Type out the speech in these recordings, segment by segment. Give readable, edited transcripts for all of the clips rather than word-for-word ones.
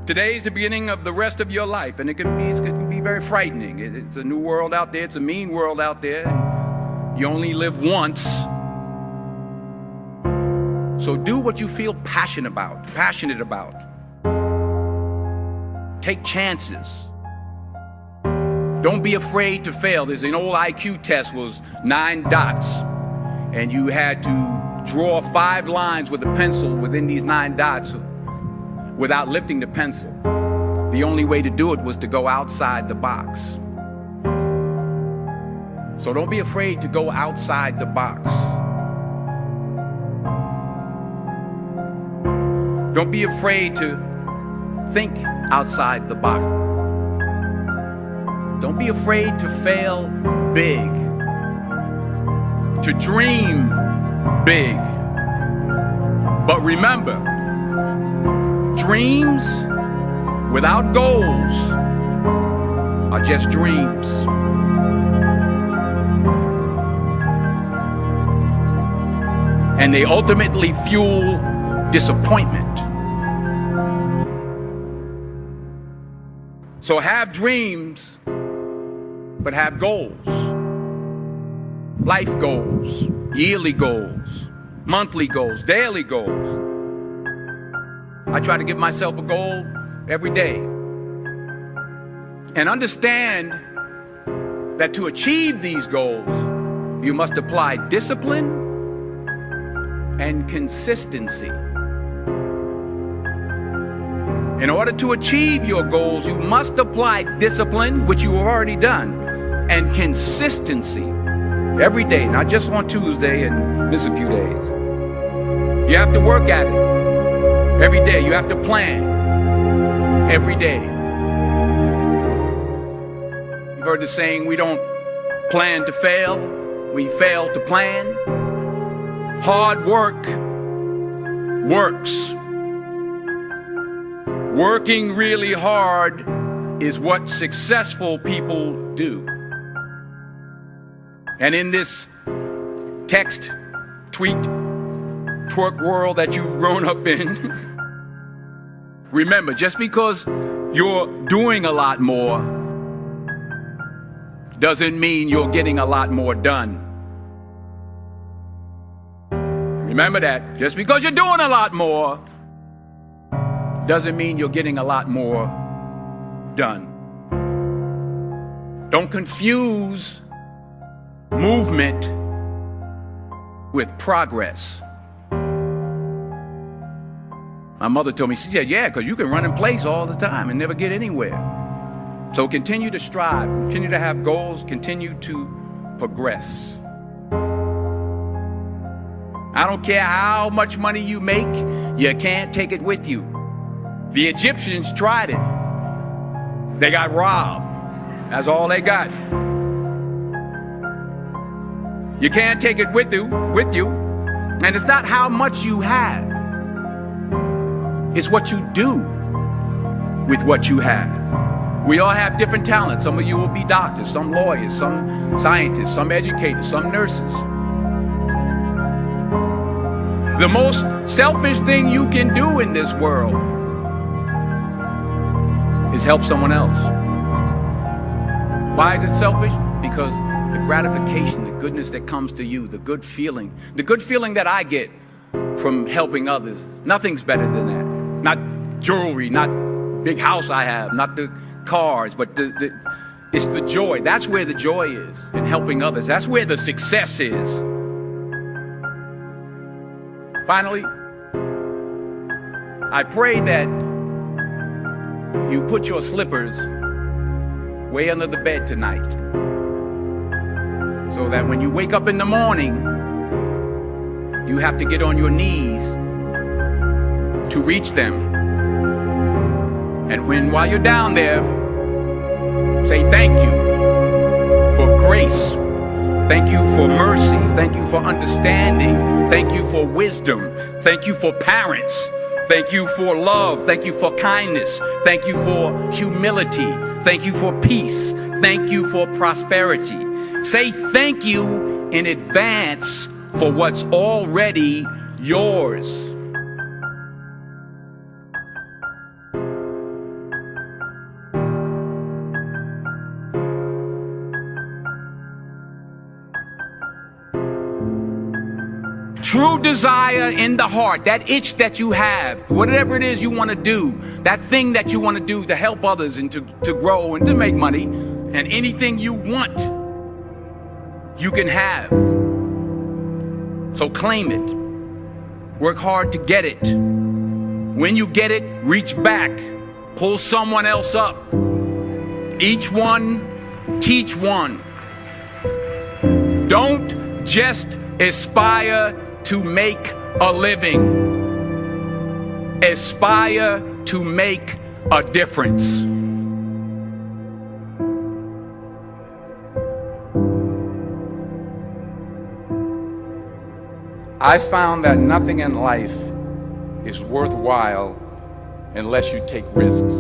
Today is the beginning of the rest of your life, and it can be very frightening. It's a new world out there. It's a mean world out there. And you only live once. So do what you feel passionate about. Take chances. Don't be afraid to fail. There's an old IQ test, was 9 dots, and you had to draw 5 lines with a pencil within these 9 dots without lifting the pencil. The only way to do it was to go outside the box. So don't be afraid to go outside the box. Don't be afraid to think outside the box. Don't be afraid to fail big, to dream big. But remember, dreams without goals are just dreams. And they ultimately fuel disappointment. So have dreams, but have goals. Life goals, yearly goals, monthly goals, daily goals. I try to give myself a goal every day. And understand that to achieve these goals, you must apply discipline and consistency. In order to achieve your goals, you must apply discipline, which you have already done, and consistency every day, not just on Tuesday and miss a few days. You have to work at it every day. You have to plan every day. You've heard the saying, we don't plan to fail, we fail to plan. Hard work works. Working really hard is what successful people do. And in this text, tweet, twerk world that you've grown up in, remember, just because you're doing a lot more doesn't mean you're getting a lot more done. Remember that. Just because you're doing a lot more doesn't mean you're getting a lot more done. Don't confuse movement with progress. My mother told me, she said, yeah, because you can run in place all the time and never get anywhere. So continue to strive, continue to have goals, continue to progress. I don't care how much money you make, you can't take it with you. The Egyptians tried it. They got robbed. That's all they got. You can't take it with you. And it's not how much you have. It's what you do with what you have. We all have different talents. Some of you will be doctors, some lawyers, some scientists, some educators, some nurses. The most selfish thing you can do in this world is help someone else. Why is it selfish? Because the gratification, the goodness that comes to you, the good feeling that I get from helping others, nothing's better than that. Not jewelry, not big house I have, not the cars, but it's the joy. That's where the joy is, in helping others. That's where the success is. Finally, I pray that you put your slippers way under the bed tonight, so that when you wake up in the morning, you have to get on your knees to reach them. And while you're down there, say thank you for grace. Thank you for mercy. Thank you for understanding. Thank you for wisdom. Thank you for parents. Thank you for love. Thank you for kindness. Thank you for humility. Thank you for peace. Thank you for prosperity. Say thank you in advance for what's already yours. true desire in the heart, that itch that you have, whatever it is you want to do, that thing that you want to do to help others and to grow and to make money, and anything you want, you can have. So claim it. Work hard to get it. When you get it, reach back. Pull someone else up. Each one, teach one. Don't just aspire to make a living. Aspire to make a difference. I found that nothing in life is worthwhile unless you take risks.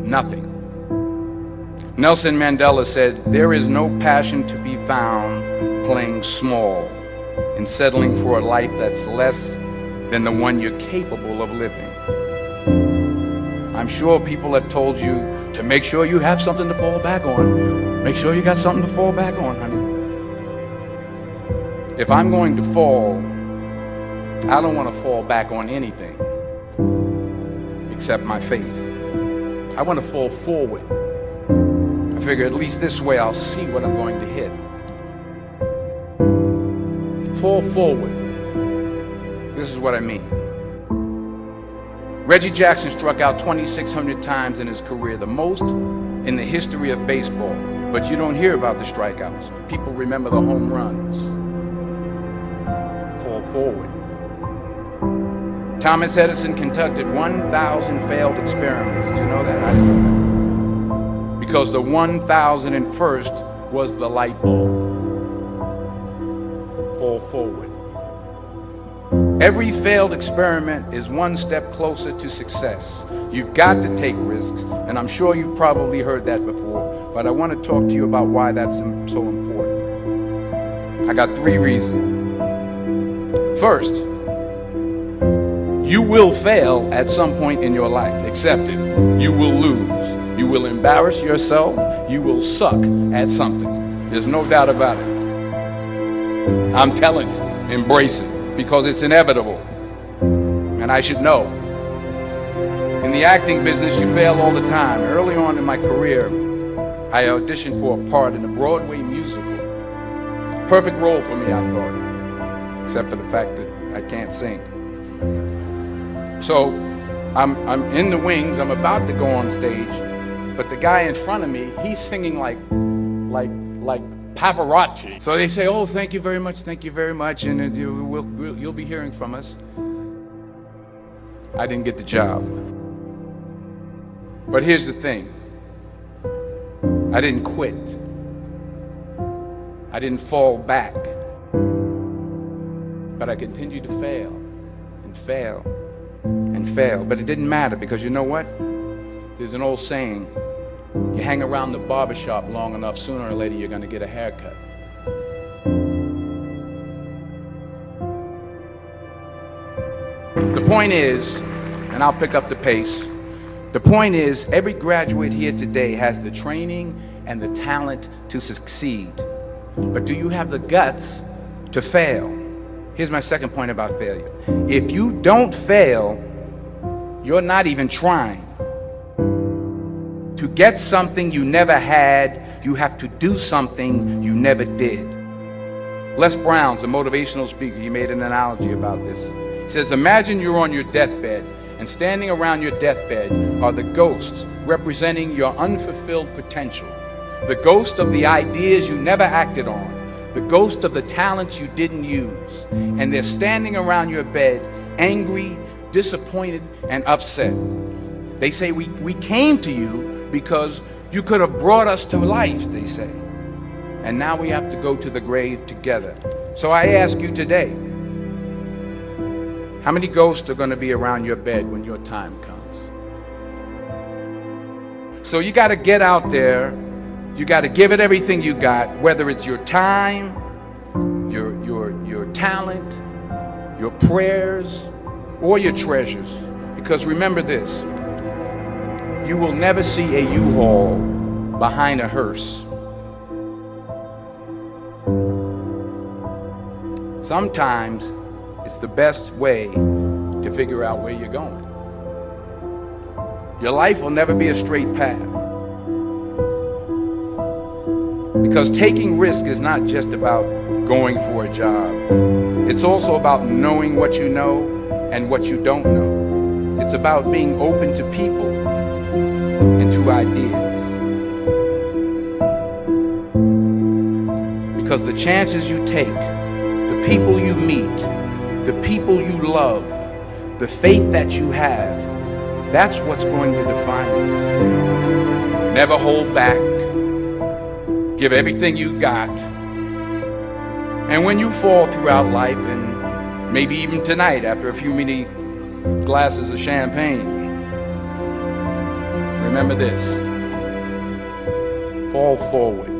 Nothing. Nelson Mandela said, "There is no passion to be found playing small and settling for a life that's less than the one you're capable of living." I'm sure people have told you to make sure you have something to fall back on. Make sure you got something to fall back on, honey. If I'm going to fall, I don't want to fall back on anything except my faith. I want to fall forward. I figure at least this way I'll see what I'm going to hit. Fall forward. This is what I mean. Reggie Jackson struck out 2,600 times in his career, the most in the history of baseball. But you don't hear about the strikeouts. People remember the home runs. Fall forward. Thomas Edison conducted 1,000 failed experiments. Did you know that? I didn't know that. Because the 1,001st was the light bulb. Fall forward. Every failed experiment is one step closer to success. You've got to take risks, and I'm sure you've probably heard that before, but I want to talk to you about why that's so important. I got 3 reasons. First, you will fail at some point in your life. Accept it. You will lose. You will embarrass yourself. You will suck at something. There's no doubt about it. I'm telling you, embrace it, because it's inevitable. And I should know. In the acting business, you fail all the time. Early on in my career, I auditioned for a part in a Broadway musical. Perfect role for me, I thought, except for the fact that I can't sing. So I'm in the wings, I'm about to go on stage, but the guy in front of me, he's singing like Pavarotti. So they say, "Oh, thank you very much, and you'll be hearing from us." I didn't get the job. But here's the thing. I didn't quit. I didn't fall back. But I continued to fail and fail and fail. But it didn't matter, because you know what? There's an old saying, you hang around the barbershop long enough, sooner or later you're going to get a haircut. The point is, and I'll pick up the pace, the point is, every graduate here today has the training and the talent to succeed. But do you have the guts to fail? Here's my second point about failure. If you don't fail, you're not even trying. To get something you never had, you have to do something you never did. Les Brown's a motivational speaker. He made an analogy about this. He says, imagine you're on your deathbed, and standing around your deathbed are the ghosts representing your unfulfilled potential. The ghost of the ideas you never acted on. The ghost of the talents you didn't use. And they're standing around your bed, angry, disappointed, and upset. They say, we came to you because you could have brought us to life, they say. And now we have to go to the grave together. So I ask you today, how many ghosts are going to be around your bed when your time comes? So you got to get out there. You got to give it everything you got, whether it's your time, your talent, your prayers, or your treasures. Because remember this, you will never see a U-Haul behind a hearse. sometimes it's the best way to figure out where you're going. Your life will never be a straight path. Because taking risk is not just about going for a job. It's also about knowing what you know and what you don't know. It's about being open to people and to ideas. Because the chances you take, the people you meet, the people you love, the faith that you have, that's what's going to define you. Never hold back. Give everything you got. And when you fall throughout life, and maybe even tonight after a few many glasses of champagne, remember this: fall forward.